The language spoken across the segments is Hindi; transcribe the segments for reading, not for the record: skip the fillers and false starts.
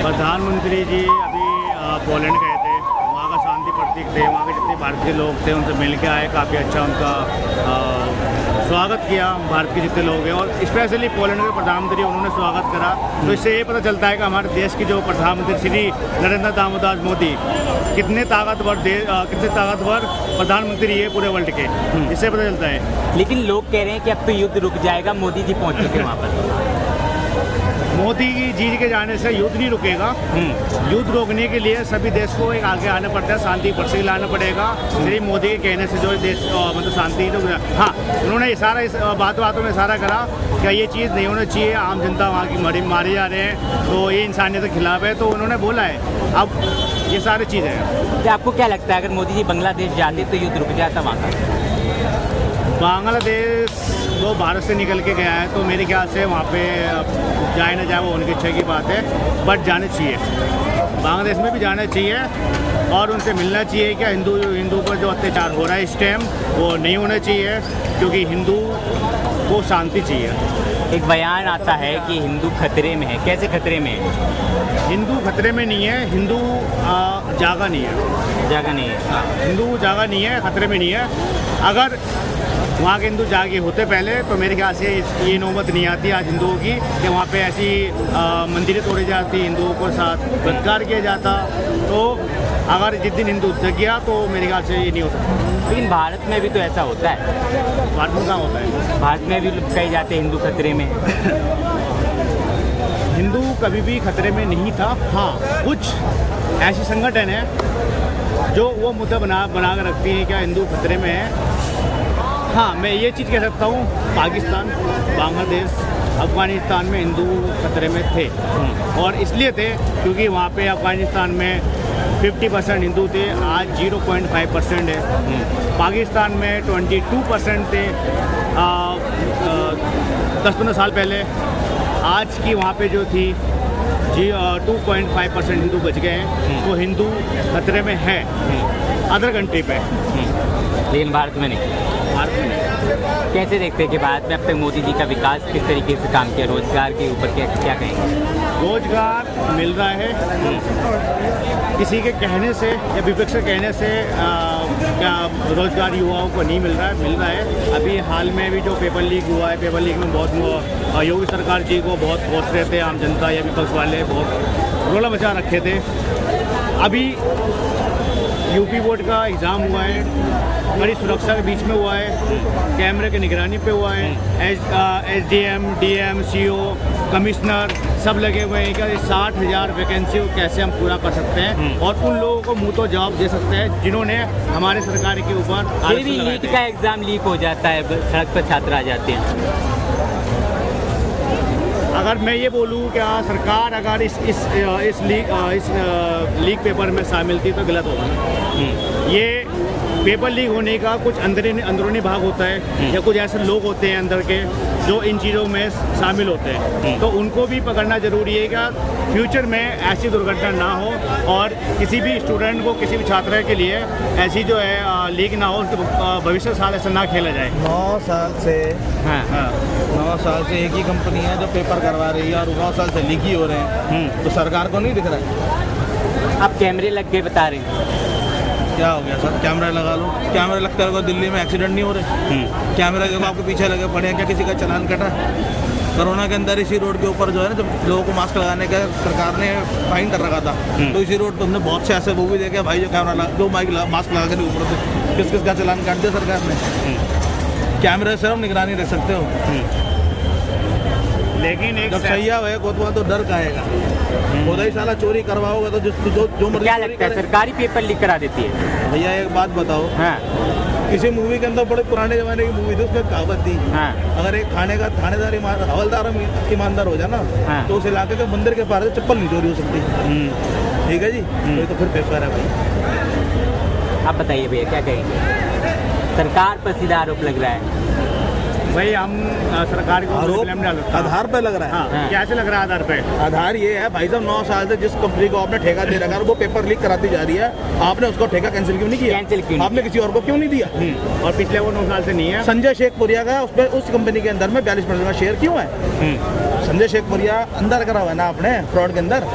प्रधानमंत्री जी अभी पोलैंड गए थे, वहाँ का शांति प्रतीक थे, वहाँ के जितने भारतीय लोग थे उनसे मिल के आए, काफ़ी अच्छा उनका स्वागत किया भारत के जितने लोग हैं, और स्पेशली पोलैंड के प्रधानमंत्री उन्होंने स्वागत करा। तो इससे ये पता चलता है कि हमारे देश की जो प्रधानमंत्री श्री नरेंद्र दामोदर मोदी कितने ताकतवर प्रधानमंत्री है पूरे वर्ल्ड के, इससे पता चलता है। लेकिन लोग कह रहे हैं कि अब तो युद्ध रुक जाएगा, मोदी जी पहुँच चुके वहाँ पर। मोदी जी के जाने से युद्ध नहीं रुकेगा। युद्ध रोकने के लिए सभी देश को एक आगे आना पड़ता है, शांति प्रतीक लाना पड़ेगा। श्री मोदी के कहने से जो देश मतलब शांति तो, हाँ, उन्होंने इशारा इस बातों में इशारा करा कि ये चीज़ नहीं होना चाहिए, आम जनता वहाँ की मारे जा रहे हैं, तो ये इंसानियत के खिलाफ है, तो उन्होंने बोला है। अब ये सारी चीज़ें हैं। आपको क्या लगता है अगर मोदी जी बांग्लादेश जाते तो युद्ध रुक जाता वहाँ का? बांग्लादेश वो भारत से निकल के गया है, तो मेरे ख्याल से वहाँ पे जाए ना जाए वो उनकी इच्छा की बात है, बट जाने चाहिए, बांग्लादेश में भी जाना चाहिए और उनसे मिलना चाहिए। क्या हिंदू पर जो अत्याचार हो रहा है इस टाइम वो नहीं होना चाहिए, क्योंकि हिंदू को शांति चाहिए। एक बयान आता है कि हिंदू खतरे में है, कैसे खतरे में है? हिंदू खतरे में नहीं है, हिंदू जागा नहीं है। जागा नहीं है, हिंदू जागा नहीं है, खतरे में नहीं है। अगर वहाँ के हिंदू जागे होते पहले तो मेरे ख्याल से ये नौबत नहीं आती आज हिंदुओं की कि वहाँ पे ऐसी मंदिरें तोड़ी जाती, हिंदुओं को साथ बलात्कार किया जाता। तो अगर जिस दिन हिंदू जग गया तो मेरे ख्याल से ये नहीं होता। लेकिन भारत में भी तो ऐसा होता है। भारत में कहाँ होता है? भारत में भी कहे जाते हैं हिंदू खतरे में। हिंदू कभी भी खतरे में नहीं था। हाँ, कुछ ऐसे संगठन हैं जो वो मुद्दा बना कर रखती हैं क्या हिंदू खतरे में है। हाँ, मैं ये चीज़ कह सकता हूँ, पाकिस्तान, बांग्लादेश, अफ़गानिस्तान में हिंदू खतरे में थे, और इसलिए थे क्योंकि वहाँ पे अफ़गानिस्तान में 50% हिंदू थे, आज 0.5% है। पाकिस्तान में 22% थे 10-15 साल पहले, आज की वहाँ पे जो थी 2.5% हिंदू बच गए हैं। तो हिंदू खतरे में है अदर कंट्री पे, लेकिन भारत में नहीं। भारत में नहीं। कैसे देखते हैं कि भारत में अब तक मोदी जी का विकास किस तरीके से काम किया, रोजगार के ऊपर क्या कहेंगे? रोजगार मिल रहा है, किसी के कहने से या विपक्ष के कहने से क्या रोजगार युवाओं को नहीं मिल रहा है। अभी हाल में भी जो पेपर लीक हुआ है, पेपर लीक में बहुत योगी सरकार जी को बहुत कोस रहे थे, आम जनता या विपक्ष वाले बहुत रोला मचा रखे थे। अभी यूपी बोर्ड का एग्ज़ाम हुआ है, बड़ी सुरक्षा के बीच में हुआ है, कैमरे की निगरानी पे हुआ है, SDM, DM, CO, कमिश्नर सब लगे हुए हैं। क्या 60,000 वैकेंसी को कैसे हम पूरा कर सकते हैं और उन लोगों को मुंह तो जवाब दे सकते हैं जिन्होंने हमारे सरकार के ऊपर। भी नीट का एग्ज़ाम लीक हो जाता है, सड़क पर छात्र आ जाते हैं। अगर मैं ये बोलूँ क्या सरकार अगर इस लीक पेपर में शामिल थी तो गलत होगा। ये पेपर लीक होने का कुछ अंदरूनी भाग होता है या कुछ ऐसे लोग होते हैं अंदर के जो इन चीज़ों में शामिल होते हैं, तो उनको भी पकड़ना ज़रूरी है कि फ्यूचर में ऐसी दुर्घटना ना हो और किसी भी स्टूडेंट को, किसी भी छात्र के लिए ऐसी जो है लीक ना हो, भविष्य साल ऐसा ना खेला जाए। 9 साल से 9 साल से एक ही कंपनी है जो पेपर करवा रही है और 9 साल से लीक ही हो रहे हैं, तो सरकार को नहीं दिख रहा है। अब कैमरे लग के बता रहे हैं, क्या हो गया सर? कैमरा लगा लो, कैमरे लगते रहो, दिल्ली में एक्सीडेंट नहीं हो रहे। कैमरा देखो आपके पीछे लगे पड़े हैं, क्या किसी का चालान कटा? कोरोना के अंदर इसी रोड के ऊपर जो है ना, जब लोगों को मास्क लगाने का सरकार ने फाइन कर रखा था, तो इसी रोड पर हमने बहुत से ऐसे वो भी देखे भाई जो कैमरा जो मास्क लगा के ऊपर से किस का चालान काट दिया सरकार ने। कैमरे से हम निगरानी रख सकते हो, लेकिन एक जब सही है तो डर का आएगा। खुदा ही साला चोरी करवाओगे तो जो मर्जी। क्या लगता है सरकारी पेपर लीक करा देती है? भैया एक बात बताओ, हाँ, किसी मूवी के अंदर बड़े पुराने जमाने की मूवी थी, उसमें कहावत थी, हाँ, अगर एक थानेदार हवलदार ईमानदार हो जाए ना, हाँ, तो उस इलाके के मंदिर के पार से चप्पल नहीं चोरी हो सकती। ठीक है जी, तो फिर पेपर है भाई। आप बताइए भैया क्या कहेंगे? सरकार पर सीधा आरोप लग रहा है। भाई हम सरकार को आधार पे लग रहा है। हाँ, कैसे लग रहा है आधार पे? आधार ये है भाई साहब, 9 साल से जिस कंपनी को आपने ठेका दे रखा है वो पेपर लीक कराती जा रही है, आपने उसको ठेका कैंसिल क्यों नहीं किया? कैंसिल क्यों? आपने किसी और को क्यों नहीं दिया? और पिछले वो 9 साल से नहीं है। संजय शेखपुरिया का उस कंपनी के अंदर में 42% का शेयर क्यों है? संजय शेखपुरिया अंदर करा हुआ है ना आपने, फ्रॉड के अंदर।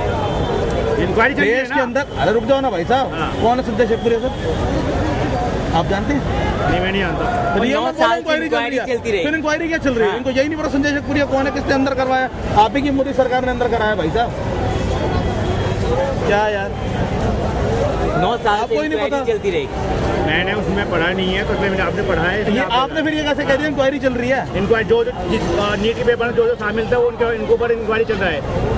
इंक्वायरी चल रही है देश के ना? अंदर, अरे रुक जाओ ना भाई साहब, हाँ। कौन है संजय शेखपुरिया सर? आप जानते हैं? नहीं, मैं नहीं जानता। फिर ये 9 मत बोलो साल से इंक्वायरी चल रही इंक्वायरी चलती है, रही। फिर इंक्वायरी क्या चल रही है? हाँ। इनको यही नहीं पता संजय शेखपुरिया कौन है, किसने अंदर करवाया? आप ही की मोदी सरकार ने अंदर कराया भाई साहब। क्या यार, 9 साल आपको से ही नहीं इंक्वायरी पता? चलती रही। मैंने उसमें पढ़ा नहीं है, तो इसलिए मैंने आपने पढ़ा है, इसलिए ये आपने फिर ये कैसे कह दिया इंक्वायरी चल रही है? इंक्वायरी जो नीट के पेपर में जो शामिल थे वो इनके ऊपर इंक्वायरी चल रहा है।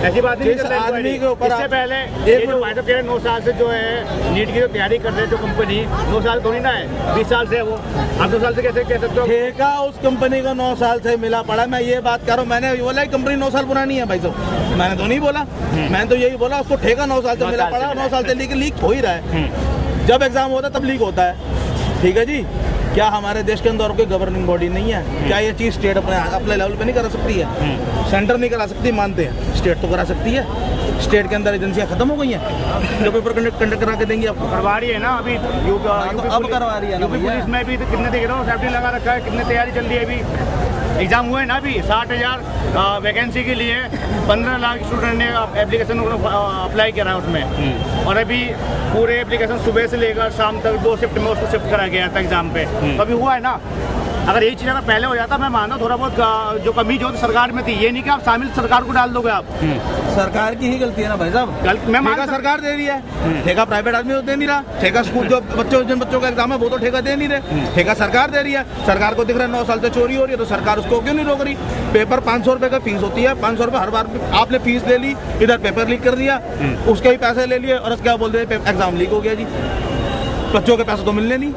ऐसी बात नहीं जिस चल रहा है आदमी inquiry। के ऊपर इससे आप- पहले एक ये जो मिनट- भाई साहब कह रहे हैं 9 साल से जो है नीट की जो तैयारी कर रहे हैं जो कंपनी 9 साल थोड़ी ना है, 20 साल से है वो। आप 2 साल से कैसे कह सकते हो? ठेका उस कंपनी को 9 साल से मिला पड़ा। मैं ये बात कर रहा हूँ, मैंने बोला है कंपनी 9 साल पुरानी है भाई साहब, मैंने तो नहीं बोला। मैंने तो यही बोला उसको ठेका 9 साल से 9 मिला साल से पड़ा, मिला 9 साल से लीक हो ही रहा है। जब एग्जाम होता है तब लीक होता है, ठीक है जी। क्या हमारे देश के अंदर कोई गवर्निंग बॉडी नहीं है? क्या ये चीज़ स्टेट अपने लेवल पे नहीं करा सकती है? सेंटर नहीं करा सकती, मानते हैं, स्टेट तो करा सकती है। स्टेट के अंदर एजेंसियां खत्म हो गई हैं जो पेपर कंडक्ट करा के देंगी आपको। करवा रही है ना अभी यूपी अब करवा रही है ना भैया। पुलिस में भी तो कितने देख रहे हो, सेफ्टी लगा रखा है, कितनी तैयारी चल रही है। अभी एग्जाम हुए ना, अभी 60,000 वैकेंसी के लिए 15 लाख स्टूडेंट ने एप्लीकेशन अप्लाई करा है उसमें। और अभी पूरे एप्लीकेशन सुबह से लेकर शाम तक 2 शिफ्ट में उसको शिफ्ट करा गया था एग्जाम पे। तो अभी हुआ है ना। अगर यही चीज़ अगर पहले हो जाता, मैं मानता थोड़ा बहुत जो कमी जो सरकार में थी, ये नहीं कि आप शामिल सरकार को डाल दोगे आप। सरकार की ही गलती है ना भाई साहब। मैं ठेका सरकार दे रही है, ठेका प्राइवेट आदमी तो दे नहीं रहा। ठेका स्कूल जो जिन बच्चों का एग्जाम है वो तो ठेका दे नहीं रहे, ठेका सरकार दे रही है। सरकार को दिख रहा है 9 साल से चोरी हो रही है, तो सरकार उसको क्यों नहीं रोक रही? पेपर 500 रुपये का फीस होती है, 500 रुपये हर बार आपने फीस ले ली, इधर पेपर लीक कर दिया, उसके ही पैसे ले लिए और उसके बाद बोल रहे एग्जाम लीक हो गया जी। बच्चों के पैसे तो मिलने नहीं,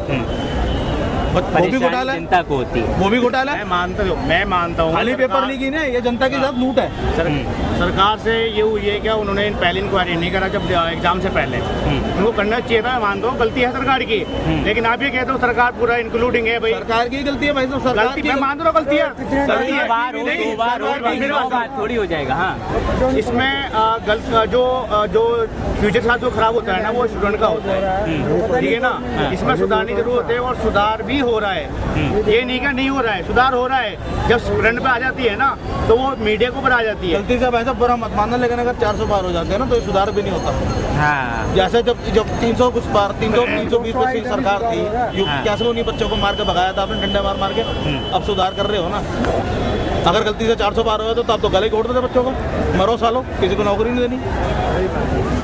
वो भी परेशानी घोटाला है, जनता को होती है। वो भी घोटाला है। मैं मानता हूँ खाली पेपर लीक ही नहीं, ये जनता के साथ लूट है। सरकार से ये हुई है क्या, उन्होंने पहले इंक्वायरी नहीं करा जब एग्जाम से पहले। उनको करना चाहिए था, मैं मानता हूँ गलती है सरकार की। लेकिन आप ये कहते हो सरकार पूरा इंक्लूडिंग है भाई, सरकार की गलती है भाई साहब, सरकार गलती की मैं मान रहा हूँ गलती है। एक बार हो, 2 बार हो, मेरी बात बात थोड़ी हो जाएगा। हाँ, इसमें जो फ्यूचर के साथ जो खराब होता है ना, वो स्टूडेंट का होता है, ठीक है ना। इसमें सुधारने की जरूरत है और सुधार भी हो रहा है। ये नहीं का नहीं हो रहा है, सुधार हो रहा है। जब स्टूडेंट पे आ जाती है ना, तो वो मीडिया के ऊपर आ जाती है। गलती से भाई साहब बुरा मत मानना, लेकिन अगर 400 पार हो जाते हैं ना तो ये सुधार भी नहीं होता। हाँ, जैसे जब 300 कुछ पार 320 पे सरकार थी, कैसे उन्हीं बच्चों को मार के भगाया था आपने, डंडे मार के। अब सुधार कर रहे हो ना। अगर गलती से 400 पार हो तो आप तो गले घोट देते बच्चों को, मरो सालो, किसी को नौकरी नहीं देनी।